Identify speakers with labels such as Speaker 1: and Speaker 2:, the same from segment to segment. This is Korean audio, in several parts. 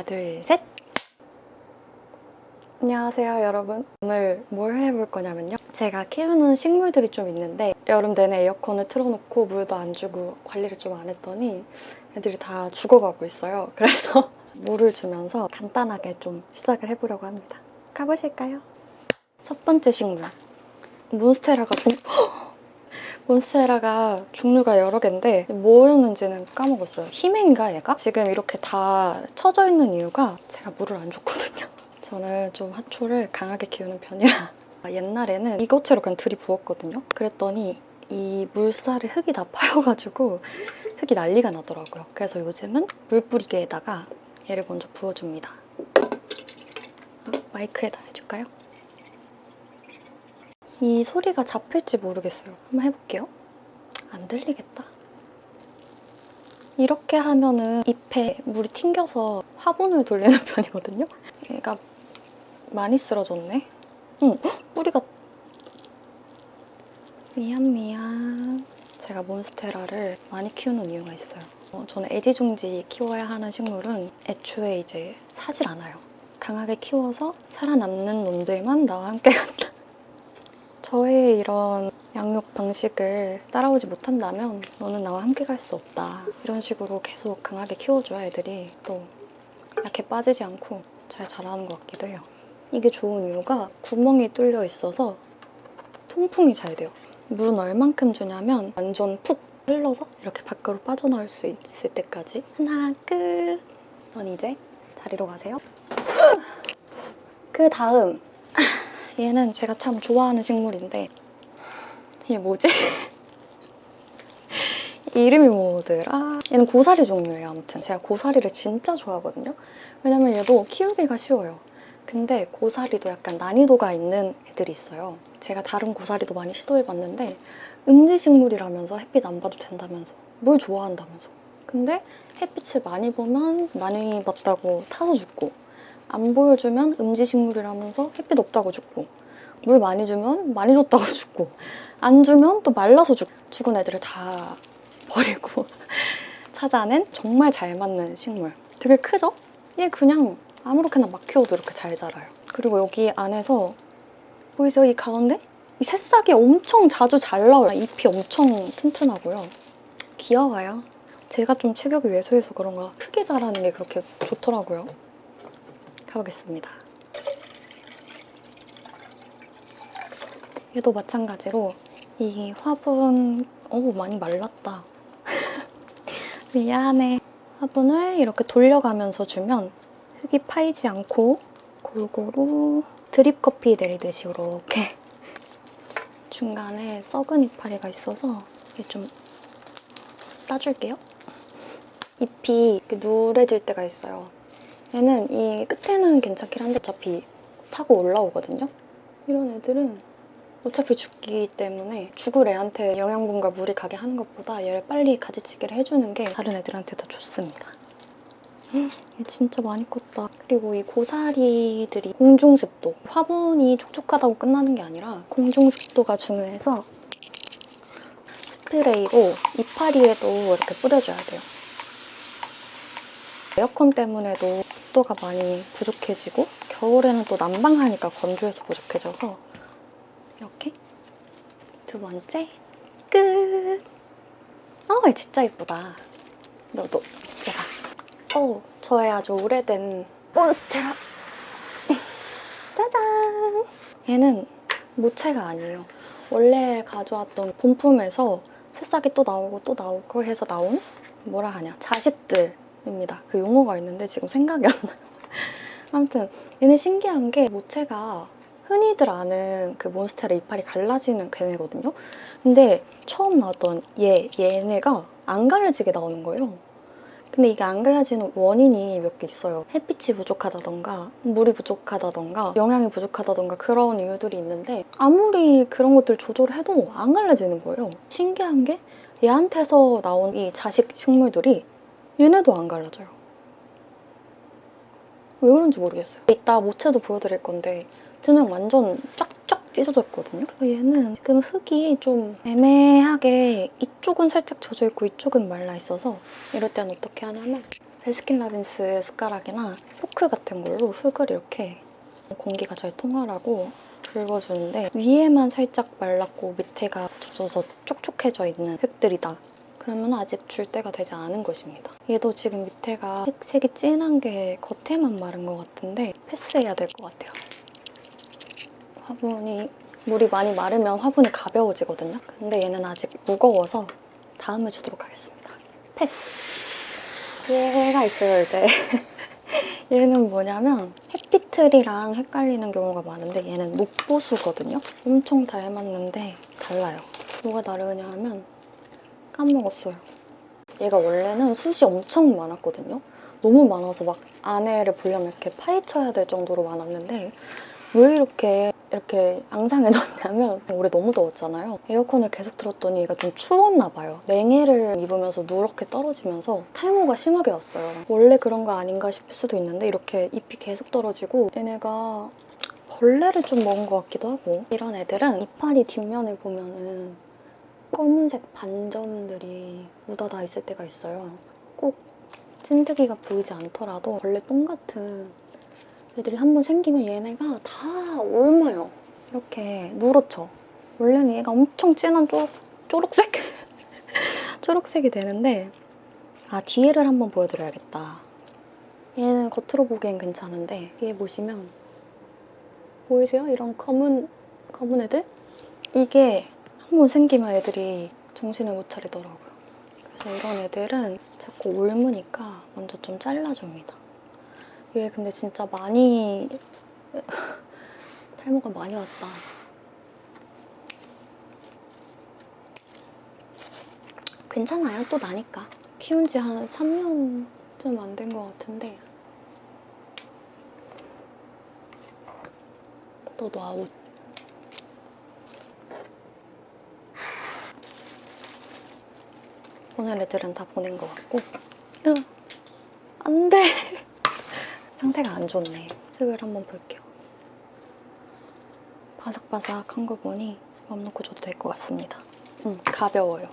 Speaker 1: 하나, 둘, 셋! 안녕하세요, 여러분. 오늘 뭘 해볼 거냐면요. 제가 키우는 식물들이 좀 있는데 여름 내내 에어컨을 틀어놓고 물도 안 주고 관리를 좀 안 했더니 애들이 다 죽어가고 있어요. 그래서 물을 주면서 간단하게 좀 시작을 해보려고 합니다. 가보실까요? 첫 번째 식물. 몬스테라가 종류가 여러 개인데 뭐였는지는 까먹었어요. 히메인가 얘가? 지금 이렇게 다 처져 있는 이유가 제가 물을 안 줬거든요. 저는 좀 화초를 강하게 키우는 편이라 옛날에는 이것으로 그냥 들이부었거든요. 그랬더니 이 물살에 흙이 다 파여가지고 흙이 난리가 나더라고요. 그래서 요즘은 물 뿌리개에다가 얘를 먼저 부어줍니다. 마이크에다 해줄까요? 이 소리가 잡힐지 모르겠어요. 한번 해볼게요. 안 들리겠다. 이렇게 하면은 잎에 물이 튕겨서 화분을 돌리는 편이거든요. 얘가 많이 쓰러졌네. 뿌리가... 미안. 제가 몬스테라를 많이 키우는 이유가 있어요. 저는 애지중지 키워야 하는 식물은 애초에 이제 사질 않아요. 강하게 키워서 살아남는 놈들만 나와 함께 간다. 저의 이런 양육 방식을 따라오지 못한다면 너는 나와 함께 갈 수 없다. 이런 식으로 계속 강하게 키워줘야 애들이 또 약해 빠지지 않고 잘 자라는 것 같기도 해요. 이게 좋은 이유가 구멍이 뚫려 있어서 통풍이 잘 돼요. 물은 얼만큼 주냐면 완전 푹 흘러서 이렇게 밖으로 빠져나올 수 있을 때까지. 하나, 끝! 넌 이제 자리로 가세요. 그 다음 얘는 제가 참 좋아하는 식물인데 이게 뭐지? 이름이 뭐더라? 얘는 고사리 종류예요. 아무튼 제가 고사리를 진짜 좋아하거든요. 왜냐면 얘도 키우기가 쉬워요. 근데 고사리도 약간 난이도가 있는 애들이 있어요. 제가 다른 고사리도 많이 시도해봤는데 음지식물이라면서 햇빛 안 봐도 된다면서 물 좋아한다면서 근데 햇빛을 많이 보면 많이 봤다고 타서 죽고 안 보여주면 음지식물이라면서 햇빛 없다고 죽고 물 많이 주면 많이 줬다고 죽고 안 주면 또 말라서 죽은 애들을 다 버리고 찾아낸 정말 잘 맞는 식물. 되게 크죠? 얘 그냥 아무렇게나 막 키워도 이렇게 잘 자라요. 그리고 여기 안에서 보이세요? 이 가운데? 이 새싹이 엄청 자주 잘 나와요. 잎이 엄청 튼튼하고요. 귀여워요. 제가 좀 체격이 왜소해서 그런가 크게 자라는 게 그렇게 좋더라고요. 가보겠습니다. 얘도 마찬가지로 이 화분 많이 말랐다. 미안해. 화분을 이렇게 돌려가면서 주면 흙이 파이지 않고 골고루 드립커피 내리듯이 이렇게 중간에 썩은 이파리가 있어서 이게 좀 따줄게요. 잎이 이렇게 누래질 때가 있어요. 얘는 이 끝에는 괜찮긴 한데 어차피 타고 올라오거든요. 이런 애들은 어차피 죽기 때문에 죽을 애한테 영양분과 물이 가게 하는 것보다 얘를 빨리 가지치기를 해주는 게 다른 애들한테 더 좋습니다. 얘 진짜 많이 컸다. 그리고 이 고사리들이 공중습도, 화분이 촉촉하다고 끝나는 게 아니라 공중습도가 중요해서 스프레이로 이파리에도 이렇게 뿌려줘야 돼요. 에어컨 때문에도 습도가 많이 부족해지고 겨울에는 또 난방하니까 건조해서 부족해져서 이렇게 두 번째 끝! 진짜 예쁘다. 너도 집에 가. 저의 아주 오래된 몬스테라. 짜잔! 얘는 모체가 아니에요. 원래 가져왔던 본품에서 새싹이 또 나오고 해서 나온 뭐라 하냐 자식들입니다. 그 용어가 있는데 지금 생각이 안 나요. 아무튼 얘는 신기한 게 모체가 흔히들 아는 그 몬스테라 이파리 갈라지는 걔네거든요. 근데 처음 나왔던 얘네가 안 갈라지게 나오는 거예요. 근데 이게 안 갈라지는 원인이 몇 개 있어요. 햇빛이 부족하다던가 물이 부족하다던가 영양이 부족하다던가 그런 이유들이 있는데 아무리 그런 것들 조절해도 안 갈라지는 거예요. 신기한 게 얘한테서 나온 이 자식 식물들이 얘네도 안 갈라져요. 왜 그런지 모르겠어요. 이따 모체도 보여드릴 건데 쟤는 완전 쫙쫙 찢어졌거든요. 얘는 지금 흙이 좀 애매하게 이쪽은 살짝 젖어있고 이쪽은 말라있어서 이럴 땐 어떻게 하냐면 베스킨라빈스 숟가락이나 포크 같은 걸로 흙을 이렇게 공기가 잘 통하라고 긁어주는데 위에만 살짝 말랐고 밑에가 젖어서 촉촉해져 있는 흙들이다. 그러면 아직 줄 때가 되지 않은 것입니다. 얘도 지금 밑에가 색이 진한 게 겉에만 마른 것 같은데 패스해야 될 것 같아요. 화분이 물이 많이 마르면 화분이 가벼워지거든요. 근데 얘는 아직 무거워서 다음에 주도록 하겠습니다. 패스! 얘가 있어요, 이제. 얘는 뭐냐면 해피트리랑 헷갈리는 경우가 많은데 얘는 목보수거든요. 엄청 닮았는데 달라요. 뭐가 다르냐 하면 까먹었어요. 얘가 원래는 숱이 엄청 많았거든요. 너무 많아서 막 안에를 보려면 이렇게 파헤쳐야 될 정도로 많았는데 왜 이렇게 앙상해졌냐면 올해 너무 더웠잖아요. 에어컨을 계속 틀었더니 얘가 좀 추웠나 봐요. 냉해를 입으면서 누렇게 떨어지면서 탈모가 심하게 왔어요. 원래 그런 거 아닌가 싶을 수도 있는데 이렇게 잎이 계속 떨어지고 얘네가 벌레를 좀 먹은 것 같기도 하고 이런 애들은 이파리 뒷면을 보면은 검은색 반점들이 묻어나 있을 때가 있어요. 꼭 찐득이가 보이지 않더라도 벌레 똥 같은 애들이 한번 생기면 얘네가 다 옮아요. 이렇게 누렇죠. 원래는 얘가 엄청 진한 초록색? 초록색이 되는데 뒤에를 한번 보여드려야겠다. 얘는 겉으로 보기엔 괜찮은데 뒤에 보시면 보이세요? 이런 검은 애들? 이게 한번 생기면 애들이 정신을 못 차리더라고요. 그래서 이런 애들은 자꾸 옮으니까 먼저 좀 잘라줍니다. 얘 근데 진짜 많이 탈모가 많이 왔다. 괜찮아요. 또 나니까. 키운 지 한 3년 좀 안 된 것 같은데 또 놔. 오늘 애들은 다 보낸 것 같고 안 돼! 상태가 안 좋네. 흙을 한번 볼게요. 바삭바삭한 거 보니 맘 놓고 줘도 될 것 같습니다. 가벼워요.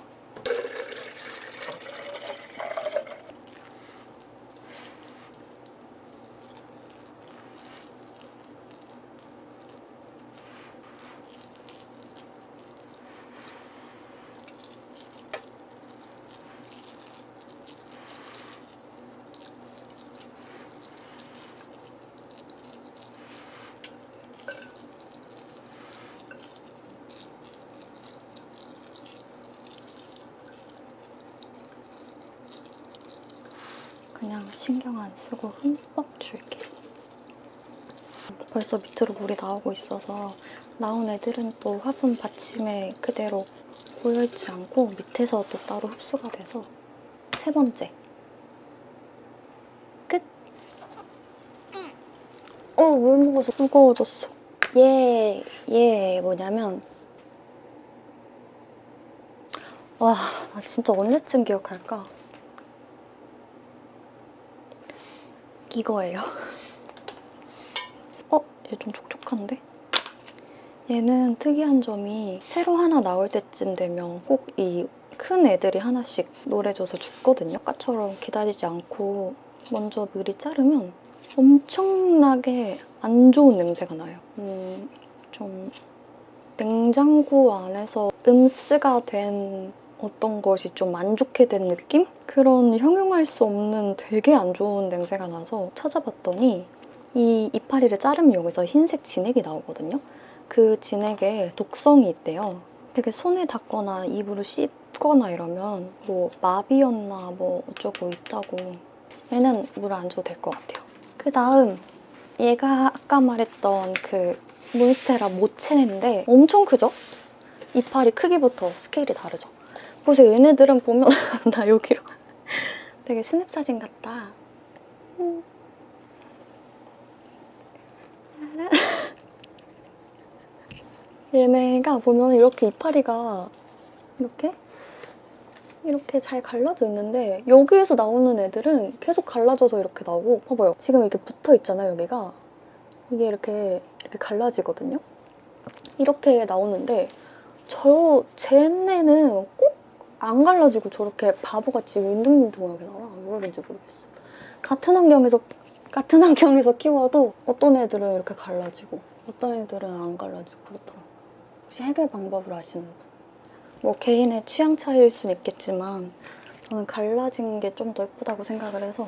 Speaker 1: 그냥 신경 안 쓰고 흠뻑 줄게. 벌써 밑으로 물이 나오고 있어서 나온 애들은 또 화분 받침에 그대로 고여있지 않고 밑에서 또 따로 흡수가 돼서 3번째. 끝! 물 먹어서 무거워졌어. 얘 뭐냐면 와, 나 진짜 언제쯤 기억할까? 이거예요. 얘 좀 촉촉한데? 얘는 특이한 점이 새로 하나 나올 때쯤 되면 꼭 이 큰 애들이 하나씩 노래져서 죽거든요. 아까처럼 기다리지 않고 먼저 미리 자르면 엄청나게 안 좋은 냄새가 나요. 좀 냉장고 안에서 음스가 된 어떤 것이 좀 안 좋게 된 느낌? 그런 형용할 수 없는 되게 안 좋은 냄새가 나서 찾아봤더니 이 이파리를 자르면 여기서 흰색 진액이 나오거든요. 그 진액에 독성이 있대요. 되게 손에 닿거나 입으로 씹거나 이러면 뭐 마비였나 뭐 어쩌고 있다고. 얘는 물 안 줘도 될 것 같아요. 그 다음 얘가 아까 말했던 그 몬스테라 모체인데 엄청 크죠? 이파리 크기부터 스케일이 다르죠? 그래서 얘네들은 보면 나 여기로 되게 스냅 사진 같다. 얘네가 보면 이렇게 이파리가 이렇게 잘 갈라져 있는데 여기에서 나오는 애들은 계속 갈라져서 이렇게 나오고 봐봐요. 지금 이렇게 붙어 있잖아요, 여기가. 이게 이렇게 갈라지거든요. 이렇게 나오는데 쟤네는 꼭 안 갈라지고 저렇게 바보같이 윈둥윈둥하게 나와. 왜 그런지 모르겠어. 같은 환경에서 키워도 어떤 애들은 이렇게 갈라지고 어떤 애들은 안 갈라지고 그렇더라고요. 혹시 해결 방법을 아시는 분? 뭐 개인의 취향 차이일 수는 있겠지만 저는 갈라진 게 좀 더 예쁘다고 생각을 해서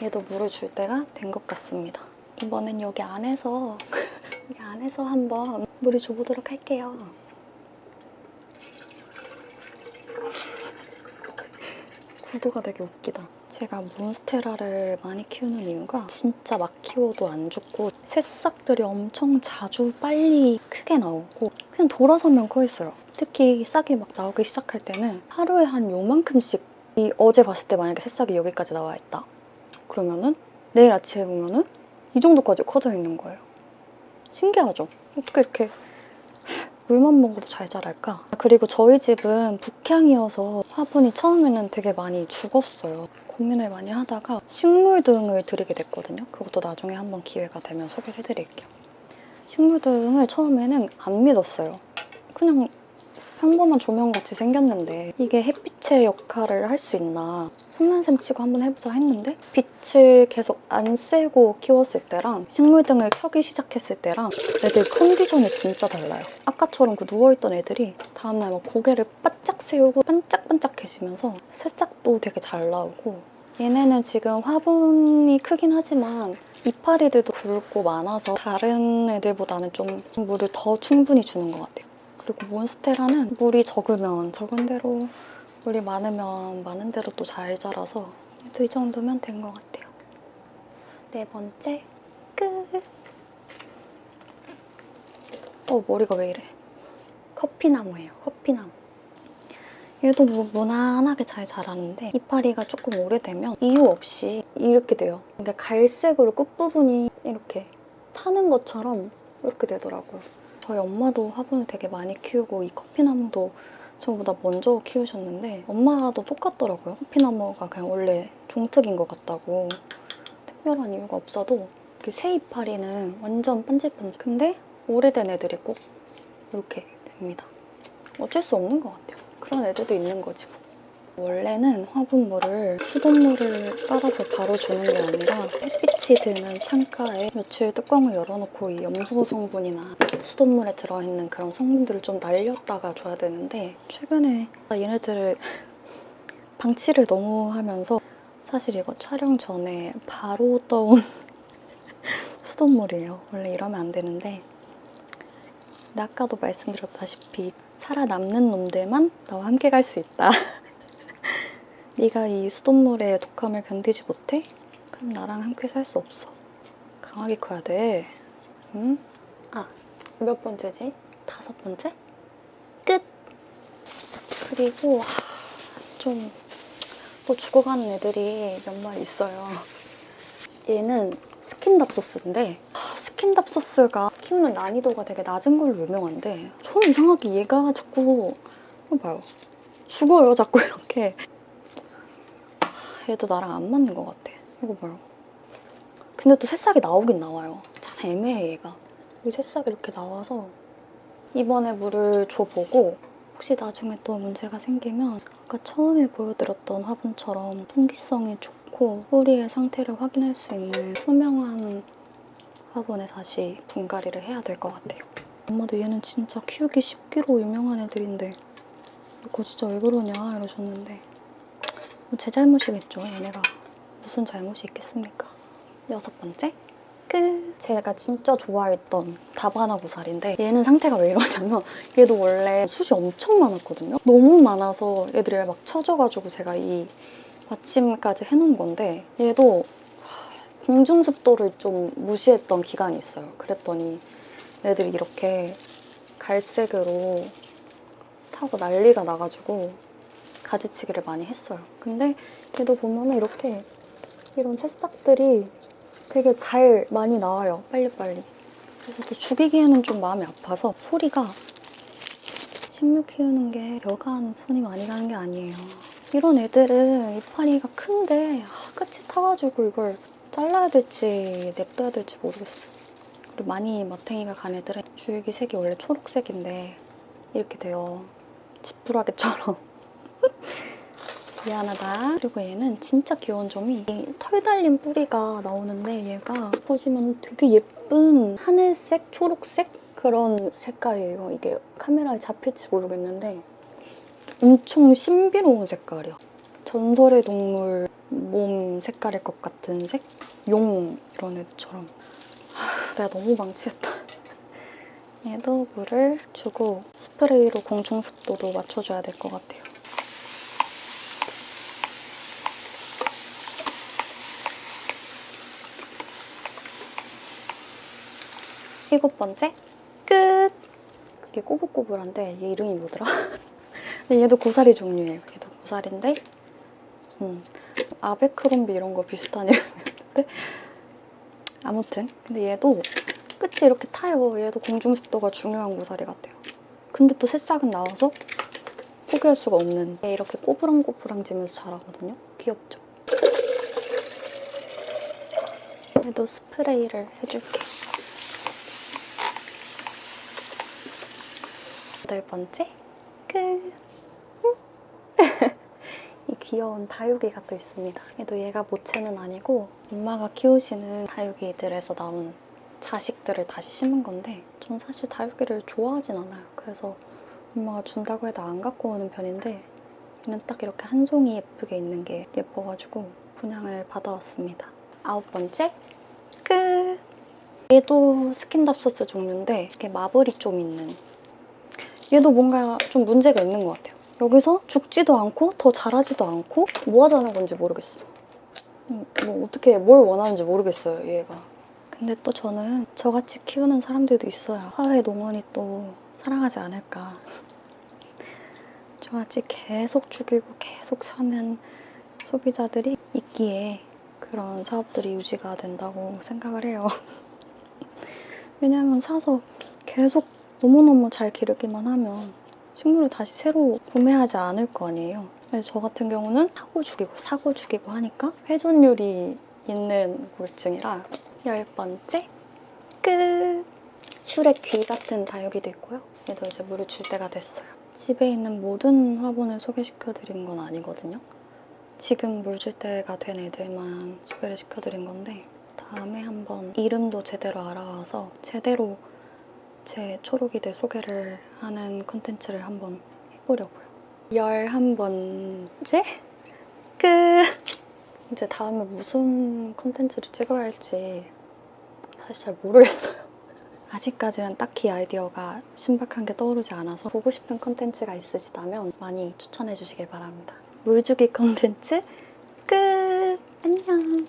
Speaker 1: 얘도 물을 줄 때가 된 것 같습니다. 이번엔 여기 안에서 여기 안에서 한번 물을 줘보도록 할게요. 구도가 되게 웃기다. 제가 몬스테라를 많이 키우는 이유가 진짜 막 키워도 안 죽고 새싹들이 엄청 자주 빨리 크게 나오고 그냥 돌아서면 커 있어요. 특히 싹이 막 나오기 시작할 때는 하루에 한 요만큼씩 어제 봤을 때 만약에 새싹이 여기까지 나와 있다. 그러면은 내일 아침에 보면은 이 정도까지 커져 있는 거예요. 신기하죠? 어떻게 이렇게 물만 먹어도 잘 자랄까? 그리고 저희 집은 북향이어서 화분이 처음에는 되게 많이 죽었어요. 고민을 많이 하다가 식물등을 드리게 됐거든요. 그것도 나중에 한번 기회가 되면 소개를 해드릴게요. 식물등을 처음에는 안 믿었어요. 그냥 평범한 조명같이 생겼는데 이게 햇빛의 역할을 할 수 있나 손난샘 치고 한번 해보자 했는데 빛을 계속 안 쐬고 키웠을 때랑 식물등을 켜기 시작했을 때랑 애들 컨디션이 진짜 달라요. 아까처럼 그 누워있던 애들이 다음날 막 고개를 바짝 세우고 반짝반짝해지면서 새싹도 되게 잘 나오고 얘네는 지금 화분이 크긴 하지만 이파리들도 굵고 많아서 다른 애들보다는 좀 물을 더 충분히 주는 것 같아요. 그리고 몬스테라는 물이 적으면 적은 대로 물이 많으면 많은 대로 또 잘 자라서 또 이 정도면 된 것 같아요. 네 번째 끝! 머리가 왜 이래? 커피나무예요. 커피나무. 얘도 뭐 무난하게 잘 자라는데 이파리가 조금 오래되면 이유 없이 이렇게 돼요. 그러니까 갈색으로 끝부분이 이렇게 타는 것처럼 이렇게 되더라고요. 저희 엄마도 화분을 되게 많이 키우고 이 커피나무도 저보다 먼저 키우셨는데 엄마도 똑같더라고요. 커피나무가 그냥 원래 종특인 것 같다고. 특별한 이유가 없어도 새 이파리는 완전 반질반질. 근데 오래된 애들이 꼭 이렇게 됩니다. 어쩔 수 없는 것 같아요. 그런 애들도 있는 거지 뭐. 원래는 화분물을 수돗물을 따라서 바로 주는 게 아니라 햇빛이 드는 창가에 며칠 뚜껑을 열어놓고 이 염소 성분이나 수돗물에 들어있는 그런 성분들을 좀 날렸다가 줘야 되는데 최근에 얘네들을 방치를 너무 하면서 사실 이거 촬영 전에 바로 떠온 수돗물이에요. 원래 이러면 안 되는데 근데 아까도 말씀드렸다시피 살아남는 놈들만 나와 함께 갈 수 있다. 네가 이 수돗물의 독함을 견디지 못해? 그럼 나랑 함께 살 수 없어. 강하게 커야 돼. 응? 몇 번째지? 5번째? 끝! 그리고 좀 또 죽어가는 애들이 몇 마리 있어요. 얘는 스킨답소스인데 스킨답소스가 키우는 난이도가 되게 낮은 걸로 유명한데 저는 이상하게 얘가 자꾸 봐요. 죽어요, 자꾸 이렇게. 얘도 나랑 안 맞는 것 같아. 이거 봐요. 근데 또 새싹이 나오긴 나와요. 참 애매해, 얘가. 이 새싹이 이렇게 나와서 이번에 물을 줘보고 혹시 나중에 또 문제가 생기면 아까 처음에 보여드렸던 화분처럼 통기성이 좋고 뿌리의 상태를 확인할 수 있는 투명한 화분에 다시 분갈이를 해야 될 것 같아요. 엄마도 얘는 진짜 키우기 쉽기로 유명한 애들인데 이거 진짜 왜 그러냐 이러셨는데 제 잘못이겠죠. 얘네가 무슨 잘못이 있겠습니까? 6번째 끝! 제가 진짜 좋아했던 다바나 고사리인데 얘는 상태가 왜 이러냐면 얘도 원래 숱이 엄청 많았거든요. 너무 많아서 애들이 막 처져가지고 제가 이 받침까지 해놓은 건데 얘도 공중 습도를 좀 무시했던 기간이 있어요. 그랬더니 애들이 이렇게 갈색으로 타고 난리가 나가지고 가지치기를 많이 했어요. 근데 얘도 보면은 이렇게 이런 새싹들이 되게 잘 많이 나와요. 빨리빨리. 그래서 또 죽이기에는 좀 마음이 아파서 소리가 식물 키우는 게 여간 손이 많이 가는 게 아니에요. 이런 애들은 이파리가 큰데 끝이 타가지고 이걸 잘라야 될지 냅둬야 될지 모르겠어. 그리고 많이 마탱이가 간 애들은 줄기색이 원래 초록색인데 이렇게 돼요. 지푸라기처럼. 미안하다. 그리고 얘는 진짜 귀여운 점이 이 털 달린 뿌리가 나오는데 얘가 보시면 되게 예쁜 하늘색, 초록색 그런 색깔이에요. 이게 카메라에 잡힐지 모르겠는데 엄청 신비로운 색깔이야. 전설의 동물 몸 색깔일 것 같은 색? 용 이런 애들처럼. 내가 너무 망치했다. 얘도 물을 주고 스프레이로 공중 습도도 맞춰줘야 될 것 같아요. 7번째 끝! 이게 꼬불꼬불한데 얘 이름이 뭐더라? 근데 얘도 고사리 종류예요. 얘도 고사리인데 무슨 아베크롬비 이런 거 비슷한 이름이었는데 아무튼 근데 얘도 끝이 이렇게 타요. 얘도 공중습도가 중요한 고사리 같아요. 근데 또 새싹은 나와서 포기할 수가 없는 얘 이렇게 꼬부랑꼬부랑지면서 자라거든요. 귀엽죠? 얘도 스프레이를 해줄게. 8번째 끝! 이 귀여운 다육이가 또 있습니다. 얘도 얘가 모체는 아니고 엄마가 키우시는 다육이들에서 나온 자식들을 다시 심은 건데 전 사실 다육이를 좋아하진 않아요. 그래서 엄마가 준다고 해도 안 갖고 오는 편인데 얘는 딱 이렇게 한 송이 예쁘게 있는 게 예뻐가지고 분양을 받아왔습니다. 9번째 끝! 얘도 스킨답서스 종류인데 이렇게 마블이 좀 있는 얘도 뭔가 좀 문제가 있는 것 같아요. 여기서 죽지도 않고 더 자라지도 않고 뭐 하자는 건지 모르겠어. 뭐 어떻게 뭘 원하는지 모르겠어요, 얘가. 근데 또 저는 저같이 키우는 사람들도 있어야 화훼 농원이 또 살아가지 않을까. 저같이 계속 죽이고 계속 사는 소비자들이 있기에 그런 사업들이 유지가 된다고 생각을 해요. 왜냐면 사서 계속 너무너무 잘 기르기만 하면 식물을 다시 새로 구매하지 않을 거 아니에요. 그래서 저 같은 경우는 사고 죽이고 하니까 회전율이 있는 골증이라 10번째 끝! 슈렉 귀 같은 다육이도 있고요. 얘도 이제 물을 줄 때가 됐어요. 집에 있는 모든 화분을 소개시켜드린 건 아니거든요. 지금 물 줄 때가 된 애들만 소개를 시켜드린 건데 다음에 한번 이름도 제대로 알아와서 제대로 제 초록이들 소개를 하는 컨텐츠를 한번 해보려고요. 11번째 끝! 이제 다음에 무슨 컨텐츠를 찍어야 할지 사실 잘 모르겠어요. 아직까지는 딱히 아이디어가 신박한 게 떠오르지 않아서 보고 싶은 컨텐츠가 있으시다면 많이 추천해 주시길 바랍니다. 물주기 컨텐츠 끝! 안녕!